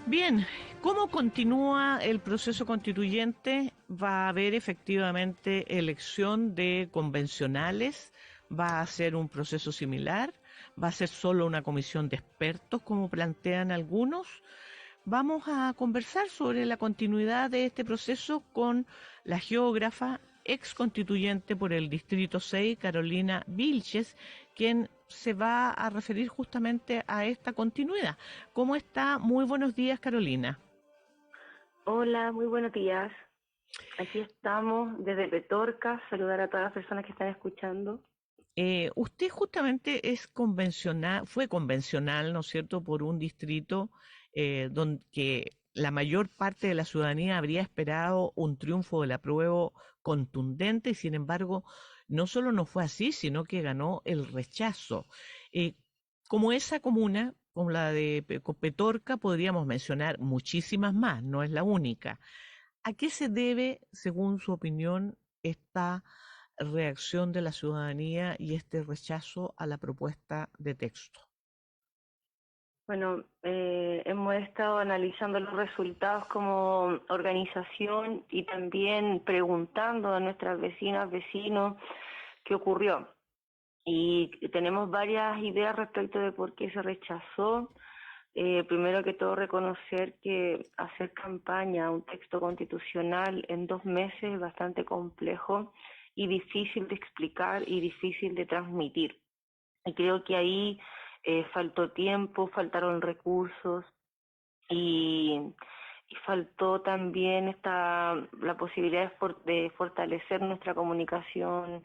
Bien, ¿cómo continúa el proceso constituyente? ¿Va a haber efectivamente elección de convencionales? ¿Va a ser un proceso similar? ¿Va a ser solo una comisión de expertos, como plantean algunos? Vamos a conversar sobre la continuidad de este proceso con la geógrafa ex constituyente por el Distrito 6, Carolina Vilches, quien se va a referir justamente a esta continuidad. ¿Cómo está? Muy buenos días, Carolina. Hola, muy buenos días. Aquí estamos desde Petorca. Saludar a todas las personas que están escuchando. Usted justamente es convencional, fue convencional, ¿no es cierto?, por un distrito donde que la mayor parte de la ciudadanía habría esperado un triunfo del apruebo contundente y sin embargo no solo no fue así, sino que ganó el rechazo. Eh, Como esa comuna, como la de Petorca, podríamos mencionar muchísimas más, no es la única. ¿A qué se debe, según su opinión, esta reacción de la ciudadanía y este rechazo a la propuesta de texto? Bueno, hemos estado analizando los resultados como organización y también preguntando a nuestras vecinas, vecinos, qué ocurrió. Y tenemos varias ideas respecto de por qué se rechazó. Primero que todo, reconocer que hacer campaña a un texto constitucional en 2 meses es bastante complejo y difícil de explicar y difícil de transmitir. Y creo que ahí faltó tiempo, faltaron recursos y, y faltó también la posibilidad de fortalecer nuestra comunicación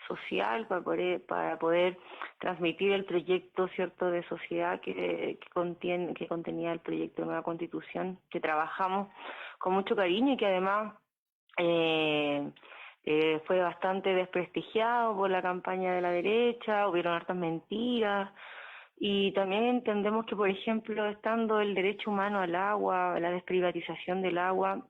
social para poder transmitir el proyecto cierto de sociedad que contenía el proyecto de nueva constitución, que trabajamos con mucho cariño y que además eh, fue bastante desprestigiado por la campaña de la derecha, hubieron hartas mentiras. Y también entendemos que, por ejemplo, estando el derecho humano al agua, la desprivatización del agua,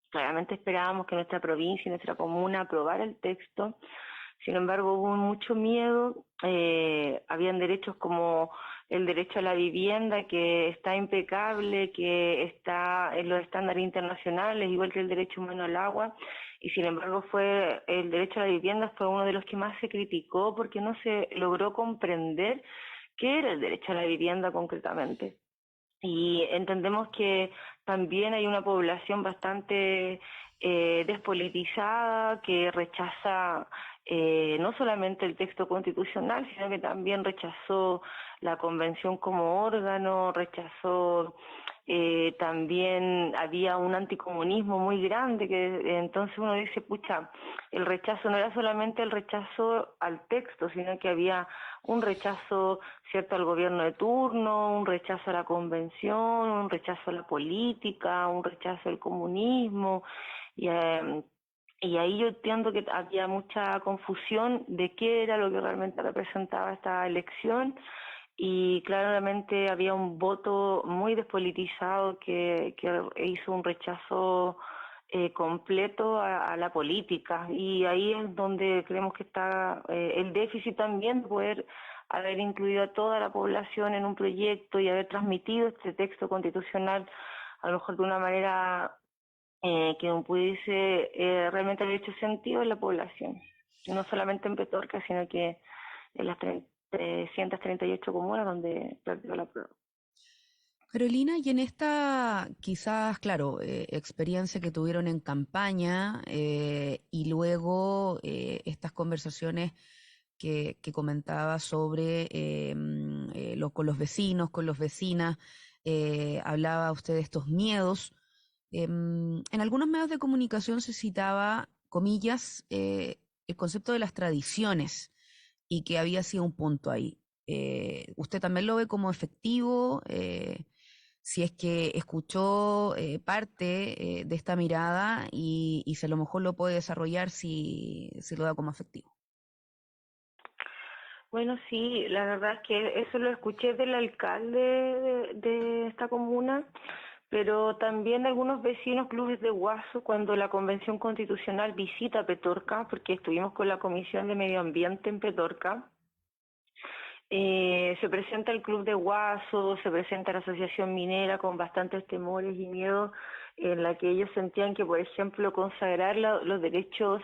claramente esperábamos que nuestra provincia y nuestra comuna aprobara el texto. Sin embargo, hubo mucho miedo. Habían derechos como el derecho a la vivienda, que está impecable, que está en los estándares internacionales, igual que el derecho humano al agua, y sin embargo el derecho a la vivienda fue uno de los que más se criticó porque no se logró comprender qué era el derecho a la vivienda concretamente. Y entendemos que también hay una población bastante despolitizada que rechaza no solamente el texto constitucional, sino que también rechazó la convención como órgano, rechazó también había un anticomunismo muy grande que entonces uno dice, pucha, el rechazo no era solamente el rechazo al texto, sino que había un rechazo, cierto, al gobierno de turno, un rechazo a la convención, un rechazo a la política, un rechazo al comunismo, y, eh, y ahí yo entiendo que había mucha confusión de qué era lo que realmente representaba esta elección, y claramente había un voto muy despolitizado que hizo un rechazo completo a la política, y ahí es donde creemos que está el déficit también de poder haber incluido a toda la población en un proyecto y haber transmitido este texto constitucional a lo mejor de una manera que no pudiese realmente haber hecho sentido en la población, no solamente en Petorca, sino que en las 338 comunas donde practicó la prueba. Carolina, y en esta quizás, claro, experiencia que tuvieron en campaña y luego estas conversaciones que comentaba sobre con los vecinos, con los vecinas, hablaba usted de estos miedos. En algunos medios de comunicación se citaba, comillas, el concepto de las tradiciones y que había sido un punto ahí. ¿Usted también lo ve como efectivo? Si es que escuchó parte de esta mirada y si a lo mejor lo puede desarrollar si lo da como efectivo. Bueno, sí, la verdad es que eso lo escuché del alcalde de esta comuna, pero también de algunos vecinos clubes de Guaso cuando la Convención Constitucional visita Petorca, porque estuvimos con la Comisión de Medio Ambiente en Petorca. Se presenta el Club de Guaso, se presenta la Asociación Minera con bastantes temores y miedos, en la que ellos sentían que, por ejemplo, consagrar los derechos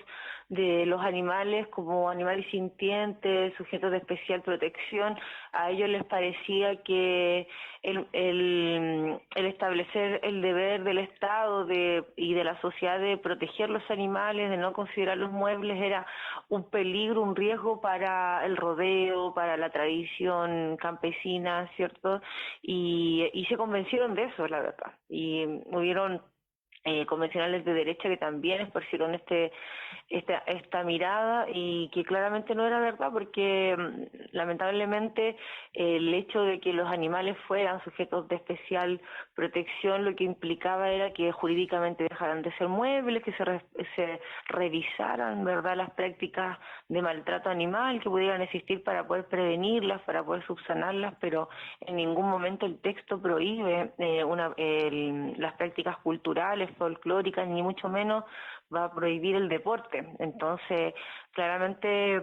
de los animales como animales sintientes, sujetos de especial protección, a ellos les parecía que el establecer el deber del Estado y de la sociedad de proteger los animales, de no considerar los muebles, era un peligro, un riesgo para el rodeo, para la tradición campesina, ¿cierto? Y se convencieron de eso, la verdad. Y hubieron convencionales de derecha que también esparcieron esta mirada y que claramente no era verdad, porque lamentablemente el hecho de que los animales fueran sujetos de especial protección lo que implicaba era que jurídicamente dejaran de ser muebles, que se revisaran, ¿verdad?, las prácticas de maltrato animal que pudieran existir para poder prevenirlas, para poder subsanarlas, pero en ningún momento el texto prohíbe las prácticas culturales, folclóricas, ni mucho menos va a prohibir el deporte. Entonces, claramente,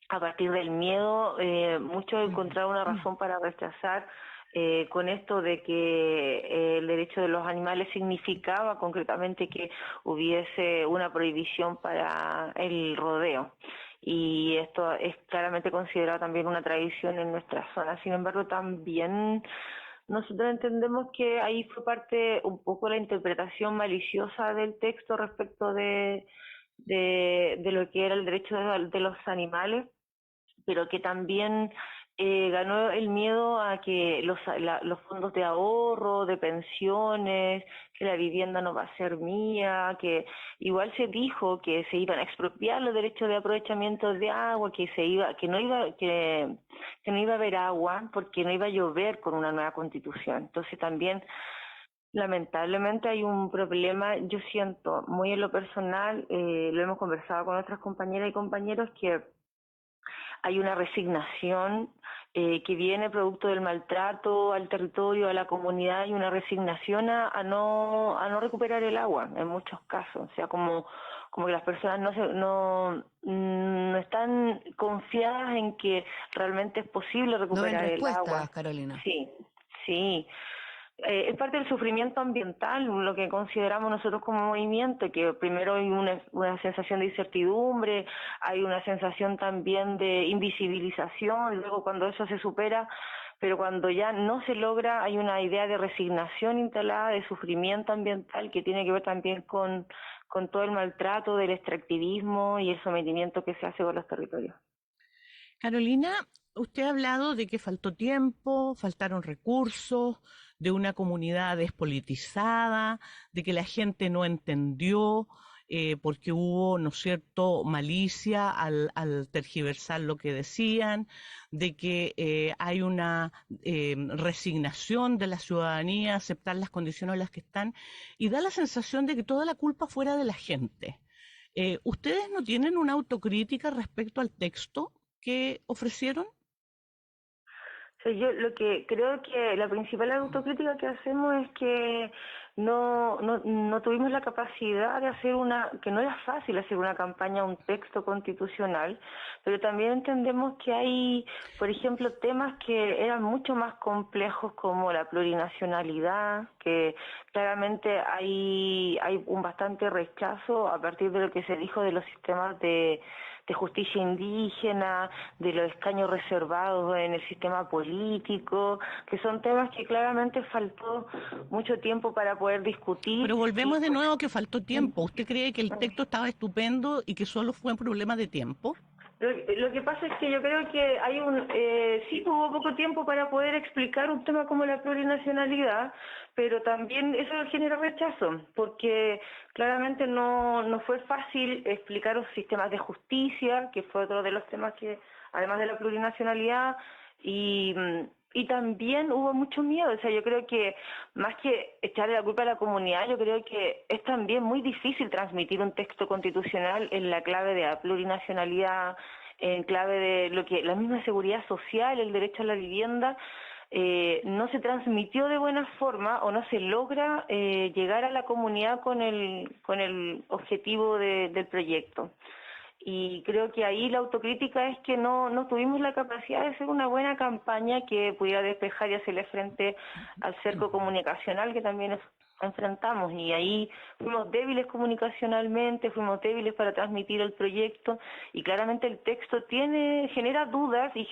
a partir del miedo, muchos encontraron una razón para rechazar con esto de que el derecho de los animales significaba concretamente que hubiese una prohibición para el rodeo. Y esto es claramente considerado también una tradición en nuestra zona. Sin embargo, también nosotros entendemos que ahí fue parte un poco la interpretación maliciosa del texto respecto de lo que era el derecho de los animales, pero que también ganó el miedo a que los fondos de ahorro, de pensiones, que la vivienda no va a ser mía, que igual se dijo que se iban a expropiar los derechos de aprovechamiento de agua, que no iba a haber agua porque no iba a llover con una nueva constitución. Entonces también lamentablemente hay un problema, yo siento muy en lo personal, lo hemos conversado con otras compañeras y compañeros, que hay una resignación que viene producto del maltrato al territorio, a la comunidad, y una resignación a no recuperar el agua en muchos casos. O sea, como que las personas no están confiadas en que realmente es posible No ven recuperar el agua. respuestas, Carolina. Sí, sí. Es parte del sufrimiento ambiental, lo que consideramos nosotros como movimiento, que primero hay una sensación de incertidumbre, hay una sensación también de invisibilización, y luego cuando eso se supera, pero cuando ya no se logra, hay una idea de resignación instalada, de sufrimiento ambiental, que tiene que ver también con todo el maltrato del extractivismo y el sometimiento que se hace con los territorios. Carolina, usted ha hablado de que faltó tiempo, faltaron recursos, de una comunidad despolitizada, de que la gente no entendió porque hubo, ¿no es cierto?, malicia al tergiversar lo que decían, de que hay una resignación de la ciudadanía a aceptar las condiciones en las que están, y da la sensación de que toda la culpa fuera de la gente. ¿Ustedes no tienen una autocrítica respecto al texto que ofrecieron? O sea, yo lo que creo que la principal autocrítica que hacemos es que no tuvimos la capacidad de hacer que no era fácil hacer una campaña, un texto constitucional, pero también entendemos que hay, por ejemplo, temas que eran mucho más complejos, como la plurinacionalidad, que claramente hay un bastante rechazo a partir de lo que se dijo de los sistemas de justicia indígena, de los escaños reservados en el sistema político, que son temas que claramente faltó mucho tiempo para poder discutir. Pero volvemos de nuevo que faltó tiempo. ¿Usted cree que el texto estaba estupendo y que solo fue un problema de tiempo? Lo que pasa es que yo creo que sí hubo poco tiempo para poder explicar un tema como la plurinacionalidad, pero también eso genera rechazo, porque claramente no fue fácil explicar los sistemas de justicia, que fue otro de los temas que, además de la plurinacionalidad, y también hubo mucho miedo. O sea, yo creo que más que echarle la culpa a la comunidad, yo creo que es también muy difícil transmitir un texto constitucional en la clave de la plurinacionalidad, en clave de lo que la misma seguridad social, el derecho a la vivienda. No se transmitió de buena forma, o no se logra llegar a la comunidad con el objetivo del proyecto. y creo que ahí la autocrítica es que no tuvimos la capacidad de hacer una buena campaña que pudiera despejar y hacerle frente al cerco comunicacional que también enfrentamos, y ahí fuimos débiles comunicacionalmente, fuimos débiles para transmitir el proyecto, y claramente el texto genera dudas y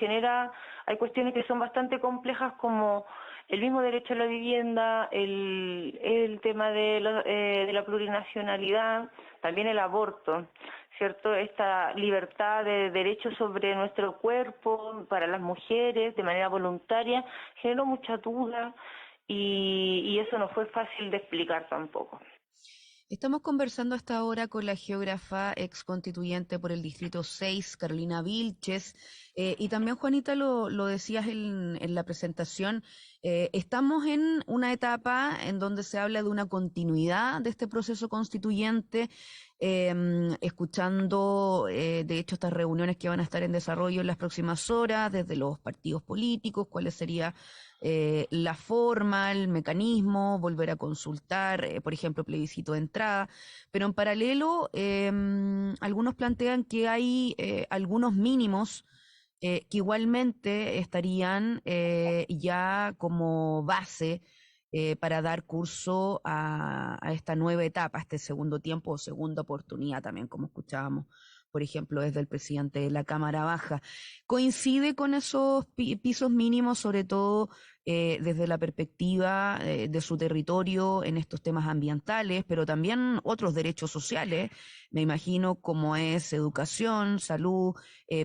hay cuestiones que son bastante complejas, como el mismo derecho a la vivienda, el tema de la plurinacionalidad, también el aborto, ¿cierto? Esta libertad de derecho sobre nuestro cuerpo para las mujeres de manera voluntaria generó mucha duda, y eso no fue fácil de explicar tampoco. Estamos conversando hasta ahora con la geógrafa ex constituyente por el Distrito 6, Carolina Vilches, y también, Juanita, lo decías en la presentación, estamos en una etapa en donde se habla de una continuidad de este proceso constituyente, escuchando, de hecho, estas reuniones que van a estar en desarrollo en las próximas horas, desde los partidos políticos, cuáles sería la forma, el mecanismo, volver a consultar, por ejemplo, plebiscito de entrada, pero en paralelo algunos plantean que hay algunos mínimos que igualmente estarían ya como base para dar curso a esta nueva etapa, a este segundo tiempo o segunda oportunidad también, como escuchábamos, por ejemplo, desde el presidente de la Cámara Baja. ¿Coincide con esos pisos mínimos, sobre todo desde la perspectiva de su territorio en estos temas ambientales, pero también otros derechos sociales, me imagino, como es educación, salud,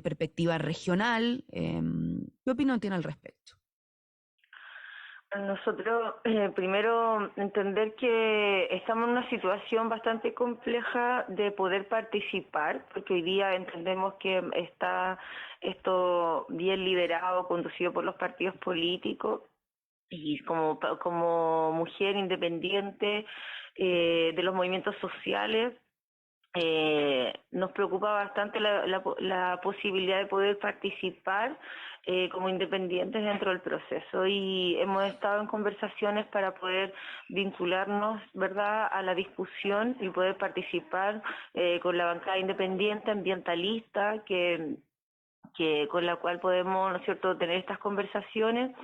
perspectiva regional? ¿Qué opinión tiene al respecto? Nosotros, primero, entender que estamos en una situación bastante compleja de poder participar, porque hoy día entendemos que está esto bien liderado, conducido por los partidos políticos, y como mujer independiente de los movimientos sociales, nos preocupa bastante la posibilidad de poder participar como independientes dentro del proceso, y hemos estado en conversaciones para poder vincularnos, ¿verdad?, a la discusión y poder participar con la bancada independiente ambientalista que con la cual podemos, ¿no es cierto?, tener estas conversaciones.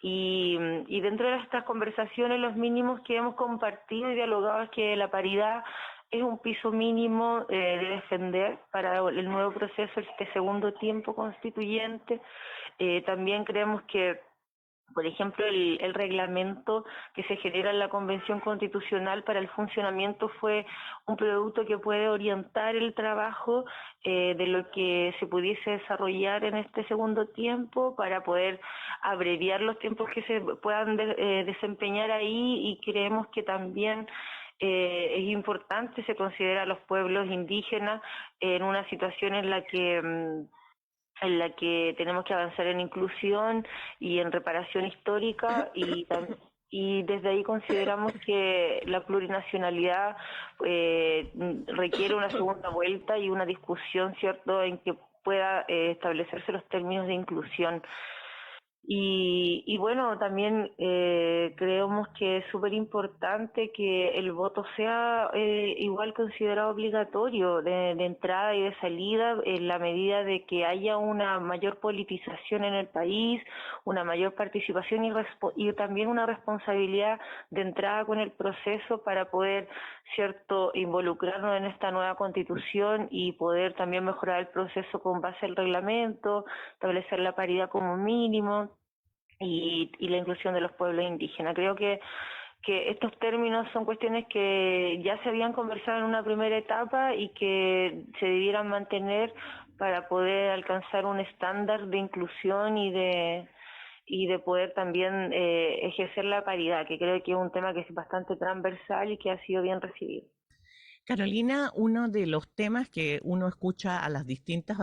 Y dentro de estas conversaciones, los mínimos que hemos compartido y dialogado es que la paridad es un piso mínimo de defender para el nuevo proceso, este segundo tiempo constituyente. También creemos que, por ejemplo, el reglamento que se genera en la Convención Constitucional para el funcionamiento fue un producto que puede orientar el trabajo de lo que se pudiese desarrollar en este segundo tiempo para poder abreviar los tiempos que se puedan desempeñar ahí, y creemos que también es importante, se considera a los pueblos indígenas en una situación en la que tenemos que avanzar en inclusión y en reparación histórica, y desde ahí consideramos que la plurinacionalidad requiere una segunda vuelta y una discusión, ¿cierto?, en que pueda establecerse los términos de inclusión. Y bueno, también creemos que es súper importante que el voto sea igual considerado obligatorio de entrada y de salida, en la medida de que haya una mayor politización en el país, una mayor participación y también una responsabilidad de entrada con el proceso para poder, ¿cierto?, involucrarnos en esta nueva constitución y poder también mejorar el proceso con base al reglamento, establecer la paridad como mínimo y la inclusión de los pueblos indígenas. Creo que estos términos son cuestiones que ya se habían conversado en una primera etapa y que se debieran mantener para poder alcanzar un estándar de inclusión y de poder también ejercer la paridad, que creo que es un tema que es bastante transversal y que ha sido bien recibido. Carolina, uno de los temas que uno escucha a las distintas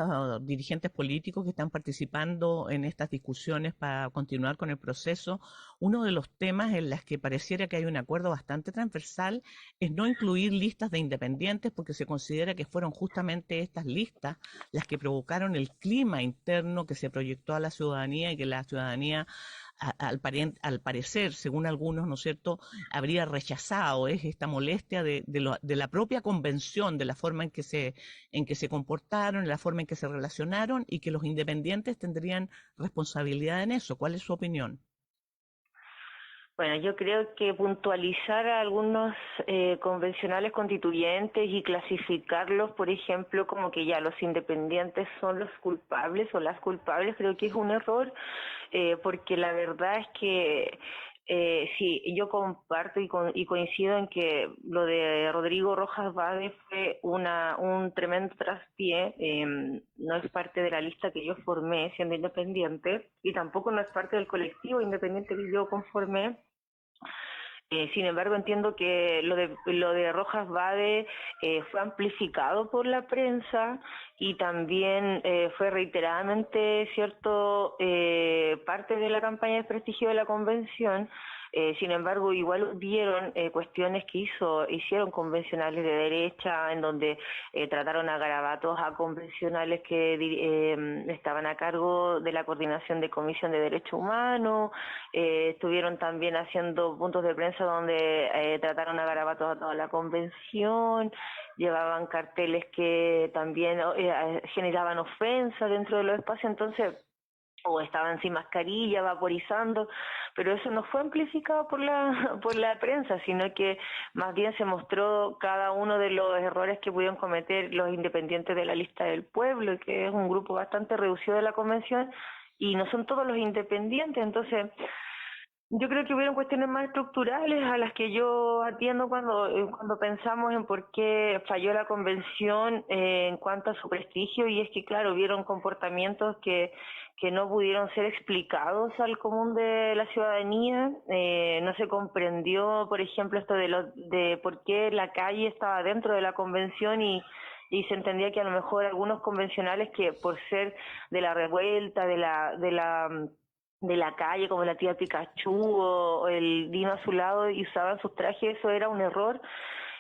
dirigentes políticos que están participando en estas discusiones para continuar con el proceso, uno de los temas en los que pareciera que hay un acuerdo bastante transversal es no incluir listas de independientes, porque se considera que fueron justamente estas listas las que provocaron el clima interno que se proyectó a la ciudadanía y que la ciudadanía al parecer, según algunos, ¿no es cierto?, habría rechazado esta molestia de la propia convención, de la forma en que se comportaron, la forma en que se relacionaron, y que los independientes tendrían responsabilidad en eso. ¿Cuál es su opinión? Bueno, yo creo que puntualizar a algunos convencionales constituyentes y clasificarlos, por ejemplo, como que ya los independientes son los culpables o las culpables, creo que es un error, porque la verdad es que sí, yo comparto y coincido en que lo de Rodrigo Rojas Vade fue un tremendo traspié. No es parte de la lista que yo formé siendo independiente y tampoco no es parte del colectivo independiente que yo conformé. Sin embargo, entiendo que lo de Rojas Vade fue amplificado por la prensa y también fue reiteradamente parte de la campaña de prestigio de la convención. Sin embargo, igual hubieron cuestiones que hicieron convencionales de derecha, en donde trataron a garabatos a convencionales que estaban a cargo de la coordinación de Comisión de Derechos Humanos. Estuvieron también haciendo puntos de prensa donde trataron a garabatos a toda la convención, llevaban carteles que también generaban ofensa dentro de los espacios, entonces o estaban sin mascarilla, vaporizando, pero eso no fue amplificado por la prensa, sino que más bien se mostró cada uno de los errores que pudieron cometer los independientes de la lista del pueblo, que es un grupo bastante reducido de la convención, y no son todos los independientes, entonces yo creo que hubieron cuestiones más estructurales a las que yo atiendo cuando pensamos en por qué falló la convención en cuanto a su prestigio, y es que, claro, hubieron comportamientos que no pudieron ser explicados al común de la ciudadanía. No se comprendió, por ejemplo, esto de por qué la calle estaba dentro de la convención y se entendía que a lo mejor algunos convencionales que por ser de la revuelta, de la calle, como la tía Pikachu o el Dino Azulado, y usaban sus trajes, eso era un error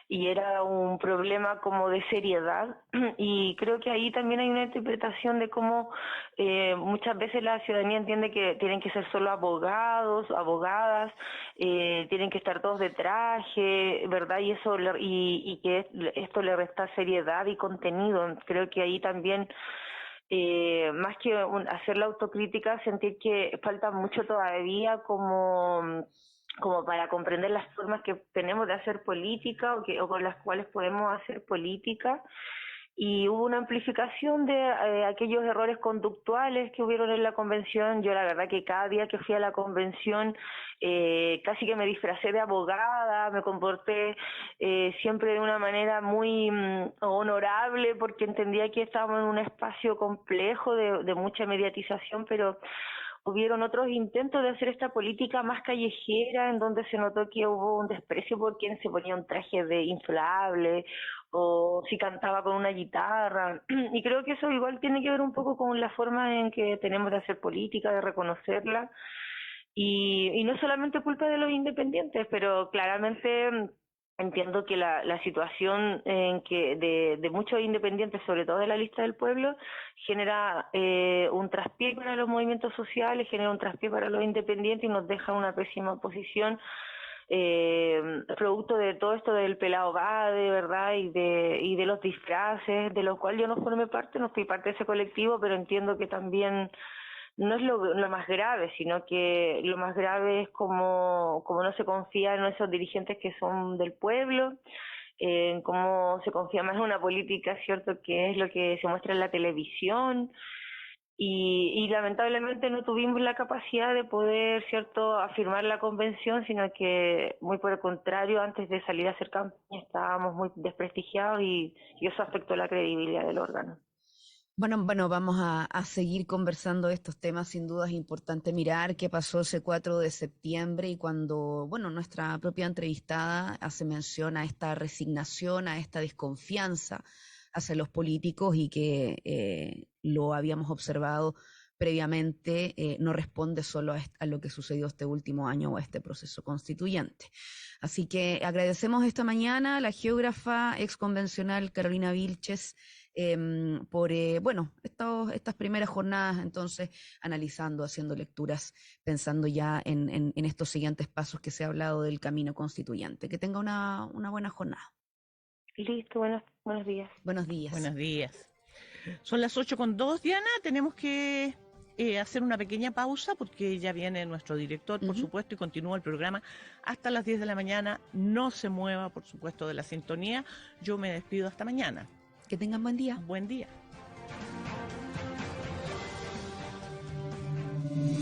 y era un problema como de seriedad. Y creo que ahí también hay una interpretación de cómo muchas veces la ciudadanía entiende que tienen que ser solo abogados, abogadas, tienen que estar todos de traje, ¿verdad? Y eso y que esto le resta seriedad y contenido. Creo que ahí también más que hacer la autocrítica, sentir que falta mucho todavía como para comprender las formas que tenemos de hacer política o con las cuales podemos hacer política. Y hubo una amplificación de aquellos errores conductuales que hubieron en la convención. Yo la verdad que cada día que fui a la convención casi que me disfracé de abogada, me comporté siempre de una manera muy honorable, porque entendía que estábamos en un espacio complejo de mucha mediatización, pero hubieron otros intentos de hacer esta política más callejera, en donde se notó que hubo un desprecio por quien se ponía un traje de inflable o si cantaba con una guitarra. Y creo que eso igual tiene que ver un poco con la forma en que tenemos de hacer política, de reconocerla. Y no es solamente culpa de los independientes, pero claramente entiendo que la situación en que de muchos independientes, sobre todo de la lista del pueblo, genera un traspié para los movimientos sociales, genera un traspié para los independientes y nos deja una pésima posición, producto de todo esto del pelado Bade, ¿verdad? Y de los disfraces, de los cuales yo no formé parte, no fui parte de ese colectivo, pero entiendo que también no es lo más grave, sino que lo más grave es como no se confía en esos dirigentes que son del pueblo, en cómo se confía más en una política, ¿cierto?, que es lo que se muestra en la televisión, y lamentablemente no tuvimos la capacidad de poder, ¿cierto?, afirmar la convención, sino que muy por el contrario, antes de salir a hacer campaña estábamos muy desprestigiados y eso afectó la credibilidad del órgano. Bueno, vamos a seguir conversando de estos temas. Sin duda es importante mirar qué pasó ese 4 de septiembre y cuando, bueno, nuestra propia entrevistada hace mención a esta resignación, a esta desconfianza hacia los políticos y que lo habíamos observado previamente, no responde solo a lo que sucedió este último año o a este proceso constituyente. Así que agradecemos esta mañana a la geógrafa exconvencional Carolina Vilches, por, bueno, estas primeras jornadas, entonces, analizando, haciendo lecturas, pensando ya en estos siguientes pasos que se ha hablado del camino constituyente. Que tenga una buena jornada. Listo, buenos días. Buenos días. Buenos días. Son las 8:02, Diana. Tenemos que hacer una pequeña pausa porque ya viene nuestro director, por supuesto, y continúa el programa hasta las 10 de la mañana. No se mueva, por supuesto, de la sintonía. Yo me despido hasta mañana. Que tengan buen día. Buen día.